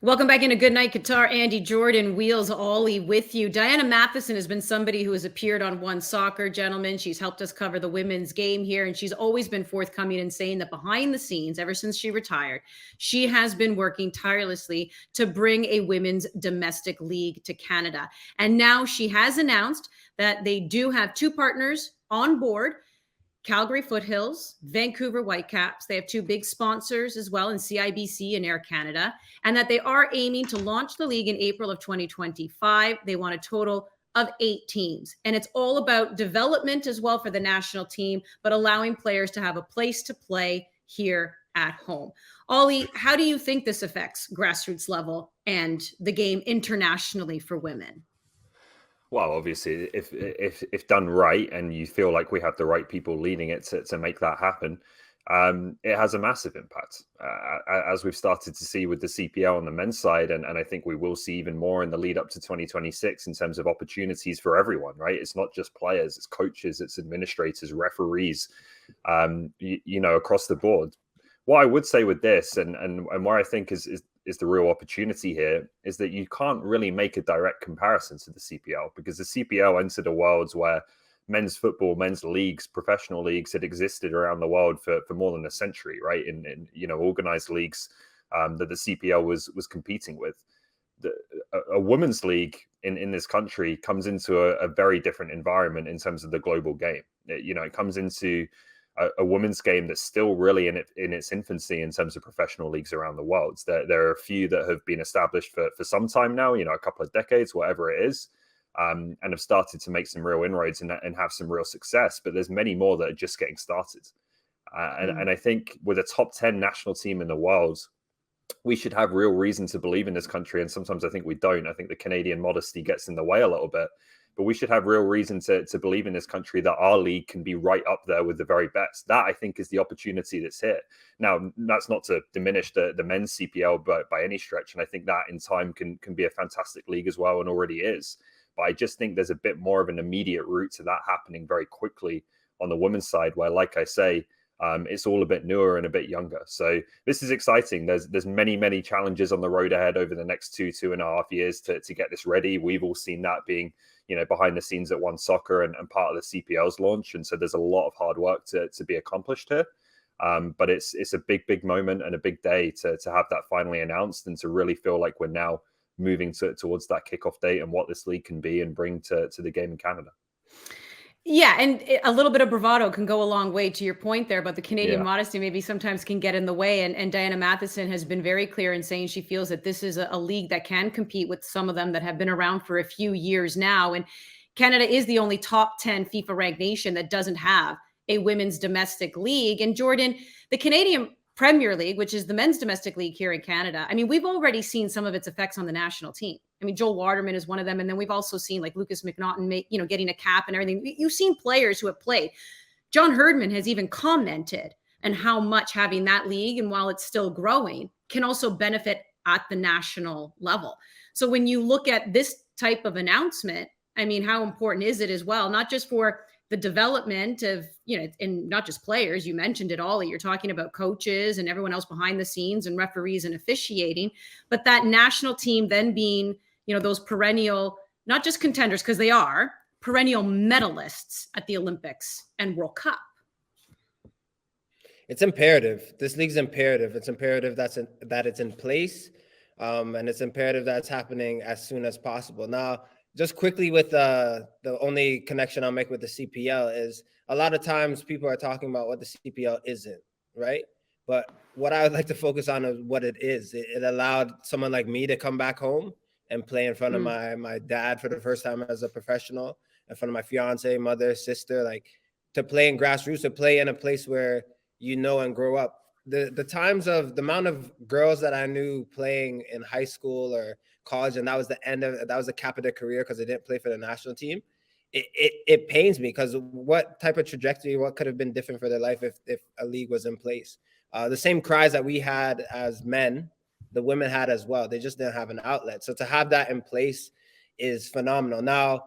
Welcome back into Good Night Qatar. Andy Jordan, Wheels Ollie with you. Diana Matheson has been somebody who has appeared on One Soccer, gentlemen. She's helped us cover the women's game here, and she's always been forthcoming and saying that behind the scenes, ever since she retired, she has been working tirelessly to bring a women's domestic league to Canada. And now she has announced that they do have two partners on board. Calgary Foothills, Vancouver Whitecaps. They have two big sponsors as well in CIBC and Air Canada, and that they are aiming to launch the league in April of 2025. They want a total of 8 teams, and it's all about development as well for the national team, but allowing players to have a place to play here at home. Ollie, how do you think this affects grassroots level and the game internationally for women? Well, obviously, if done right, and you feel like we have the right people leading it to make that happen, it has a massive impact, as we've started to see with the CPL on the men's side, and I think we will see even more in the lead up to 2026 in terms of opportunities for everyone. Right? It's not just players, it's coaches, it's administrators, referees, across the board. What I would say with this, and where I think is the real opportunity here, is that you can't really make a direct comparison to the CPL, because the CPL entered a world where men's football, men's leagues, professional leagues had existed around the world for more than a century, right? In organized leagues that the CPL was competing with. A women's league in this country comes into a very different environment in terms of the global game. It comes into a women's game that's still really in its infancy in terms of professional leagues around the world. There are a few that have been established for some time now, a couple of decades, whatever it is, and have started to make some real inroads and have some real success. But there's many more that are just getting started. And I think with a top 10 national team in the world, we should have real reason to believe in this country. And sometimes I think we don't. I think the Canadian modesty gets in the way a little bit. But we should have real reason to believe in this country that our league can be right up there with the very best. That, I think, is the opportunity that's here. Now, that's not to diminish the men's CPL by any stretch. And I think that in time can be a fantastic league as well, and already is. But I just think there's a bit more of an immediate route to that happening very quickly on the women's side, where, like I say, it's all a bit newer and a bit younger. So this is exciting. There's many challenges on the road ahead over the next 2.5 years to get this ready. We've all seen that being behind the scenes at One Soccer and part of the CPL's launch. And so there's a lot of hard work to be accomplished here. But it's a big moment and a big day to have that finally announced, and to really feel like we're now moving towards that kickoff date and what this league can be and bring to the game in Canada. Yeah, and a little bit of bravado can go a long way, to your point there, but the Canadian Yeah. modesty maybe sometimes can get in the way. And Diana Matheson has been very clear in saying she feels that this is a league that can compete with some of them that have been around for a few years now. And Canada is the only top 10 FIFA ranked nation that doesn't have a women's domestic league. And Jordan, the Canadian Premier League, which is the men's domestic league here in Canada, I mean, we've already seen some of its effects on the national team. I mean, Joel Waterman is one of them. And then we've also seen like Lucas McNaughton, getting a cap and everything. You've seen players who have played. John Herdman has even commented on how much having that league, and while it's still growing, can also benefit at the national level. So when you look at this type of announcement, I mean, how important is it as well, not just for the development of, and not just players, you mentioned it all, you're talking about coaches and everyone else behind the scenes and referees and officiating, but that national team then being, those perennial, not just contenders, because they are perennial medalists at the Olympics and World Cup. It's imperative. This league's imperative. It's imperative that it's in place, and it's imperative that it's happening as soon as possible. Now, just quickly with the only connection I'll make with the CPL is a lot of times people are talking about what the CPL isn't, right? But what I would like to focus on is what it is. It allowed someone like me to come back home and play in front of my dad for the first time as a professional, in front of my fiance, mother, sister, like to play in grassroots, to play in a place where and grow up. The amount of girls that I knew playing in high school or college, and that was the cap of their career because they didn't play for the national team. It pains me, because what type of trajectory, what could have been different for their life if a league was in place? The same cries that we had as men, the women had as well. They just didn't have an outlet. So to have that in place is phenomenal. Now,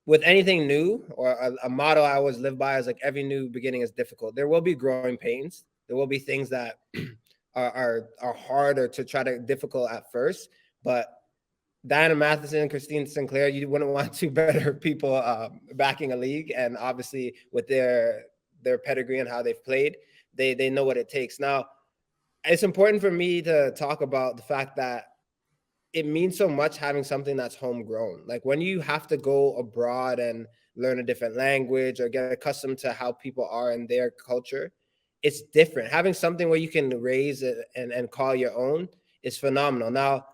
with anything new, or a motto I always live by is like, every new beginning is difficult. There will be growing pains. There will be things that are harder to try to difficult at first, but Diana Matheson, Christine Sinclair, you wouldn't want two better people backing a league, and obviously with their pedigree and how they've played, they know what it takes. Now, it's important for me to talk about the fact that it means so much having something that's homegrown. Like when you have to go abroad and learn a different language or get accustomed to how people are in their culture, it's different. Having something where you can raise it and call your own is phenomenal. Now,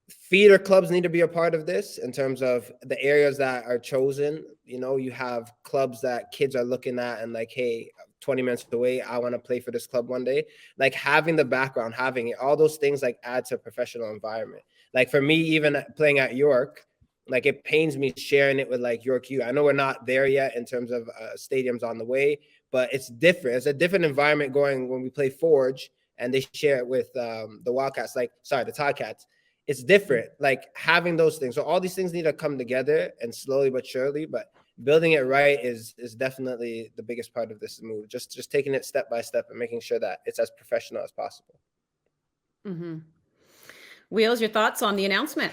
feeder clubs need to be a part of this in terms of the areas that are chosen. You know, you have clubs that kids are looking at and like, hey, 20 minutes away, I want to play for this club one day. Like having the background, having it, all those things like add to a professional environment. Like for me, even playing at York, like it pains me sharing it with like York U. I know we're not there yet in terms of stadiums on the way, but it's different. It's a different environment going when we play Forge and they share it with the Wildcats, the Todcats. It's different, like having those things. So all these things need to come together and slowly but surely, but building it right is definitely the biggest part of this move. Just taking it step by step and making sure that it's as professional as possible. Mm-hmm. Wheels, your thoughts on the announcement?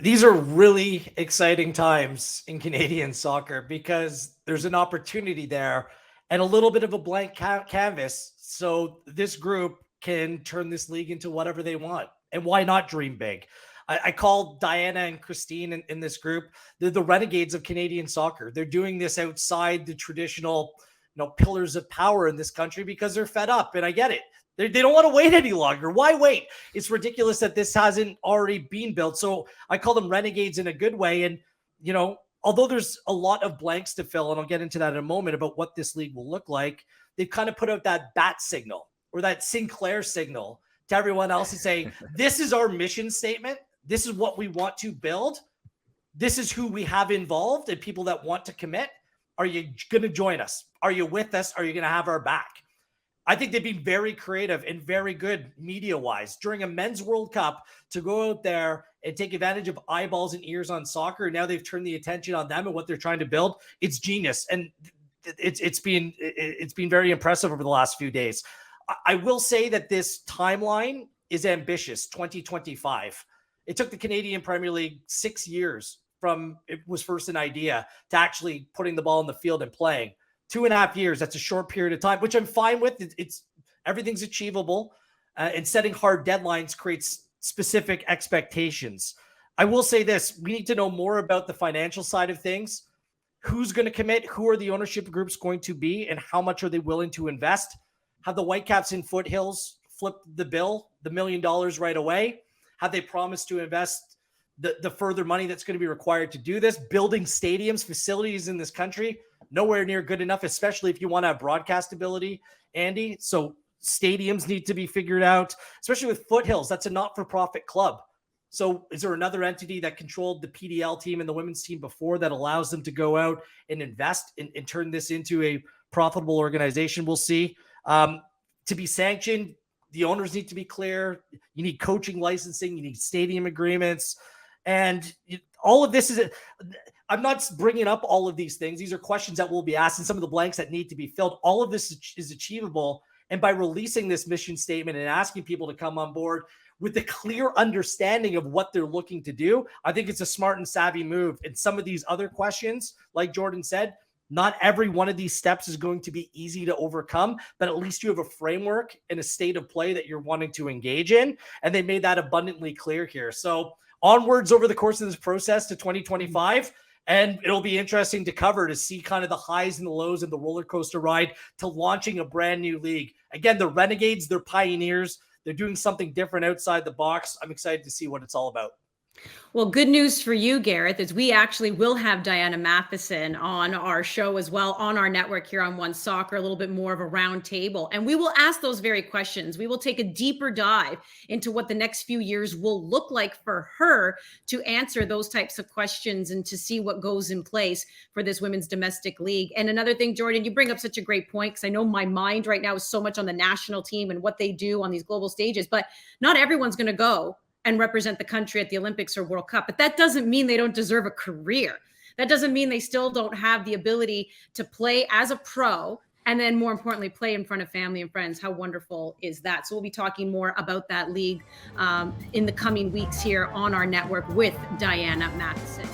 These are really exciting times in Canadian soccer because there's an opportunity there and a little bit of a blank canvas. So this group can turn this league into whatever they want. And why not dream big? I call Diana and Christine in this group, they're the renegades of Canadian soccer. They're doing this outside the traditional, pillars of power in this country because they're fed up. And I get it. They don't want to wait any longer. Why wait? It's ridiculous that this hasn't already been built. So I call them renegades in a good way. And, although there's a lot of blanks to fill, and I'll get into that in a moment about what this league will look like, they've kind of put out that bat signal or that Sinclair signal to everyone else and say, this is our mission statement. This is what we want to build. This is who we have involved and people that want to commit. Are you going to join us? Are you with us? Are you going to have our back? I think they've been very creative and very good media-wise during a men's World Cup to go out there and take advantage of eyeballs and ears on soccer. Now they've turned the attention on them and what they're trying to build. It's genius. And it's been very impressive over the last few days. I will say that this timeline is ambitious, 2025. It took the Canadian Premier League 6 years from it was first an idea to actually putting the ball in the field and playing. 2.5 years, that's a short period of time, which I'm fine with. It's everything's achievable. And setting hard deadlines creates specific expectations. I will say this, we need to know more about the financial side of things. Who's going to commit? Who are the ownership groups going to be? And how much are they willing to invest? Have the Whitecaps in Foothills flipped the bill, the $1 million right away? Have they promised to invest the further money that's going to be required to do this? Building stadiums, facilities in this country, nowhere near good enough, especially if you want to have broadcast ability, Andy. So stadiums need to be figured out, especially with Foothills. That's a not-for-profit club. So is there another entity that controlled the PDL team and the women's team before that allows them to go out and invest and turn this into a profitable organization? We'll see. To be sanctioned, the owners need to be clear. You need coaching licensing. You need stadium agreements. And all of this I'm not bringing up all of these things. These are questions that will be asked and some of the blanks that need to be filled. All of this is achievable. And by releasing this mission statement and asking people to come on board with the clear understanding of what they're looking to do, I think it's a smart and savvy move. And some of these other questions, like Jordan said, not every one of these steps is going to be easy to overcome, but at least you have a framework and a state of play that you're wanting to engage in. And they made that abundantly clear here. So onwards over the course of this process to 2025, and it'll be interesting to cover to see kind of the highs and the lows of the roller coaster ride to launching a brand new league. Again, the Renegades, they're pioneers. They're doing something different outside the box. I'm excited to see what it's all about. Well, good news for you, Gareth, is we actually will have Diana Matheson on our show as well on our network here on One Soccer, a little bit more of a round table. And we will ask those very questions. We will take a deeper dive into what the next few years will look like for her to answer those types of questions and to see what goes in place for this women's domestic league. And another thing, Jordan, you bring up such a great point because I know my mind right now is so much on the national team and what they do on these global stages, but not everyone's going to go and represent the country at the Olympics or World Cup. But that doesn't mean they don't deserve a career. That doesn't mean they still don't have the ability to play as a pro and then more importantly, play in front of family and friends. How wonderful is that? So we'll be talking more about that league in the coming weeks here on our network with Diana Matheson.